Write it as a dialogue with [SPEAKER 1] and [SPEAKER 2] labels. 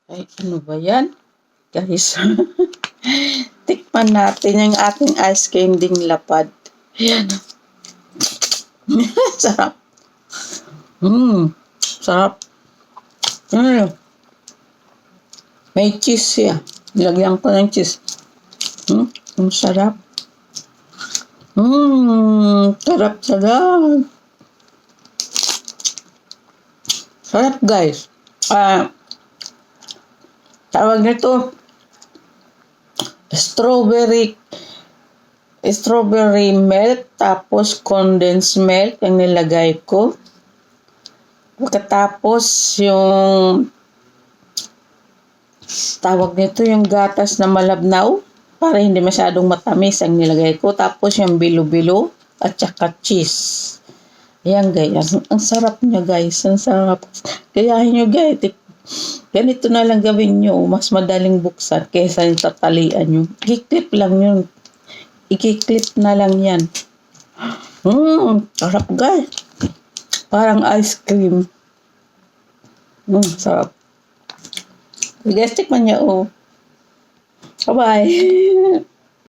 [SPEAKER 1] Ay, ano ba yan? Guys, tikman natin yung ating ice candy lapad. Ayan. Sarap. Sarap. May cheese siya. Nilagyan ko ng cheese. Ang sarap. Sarap. Sarap, guys. Tawag nito, strawberry milk, tapos condensed milk ang nilagay ko. Pagkatapos yung tawag nito yung gatas na malabnaw para hindi masyadong matamis ang nilagay ko. Tapos yung bilo-bilo at saka cheese. Ayan guys, ang sarap niya guys, ang sarap. Kayahin nyo guys, ganito na lang gawin nyo, mas madaling buksan kaysa yung tatalian nyo. I-clip lang yun. I-clip na lang yan. Sarap guys. Parang ice cream. Sarap. Guys, tikman nyo. Bye-bye.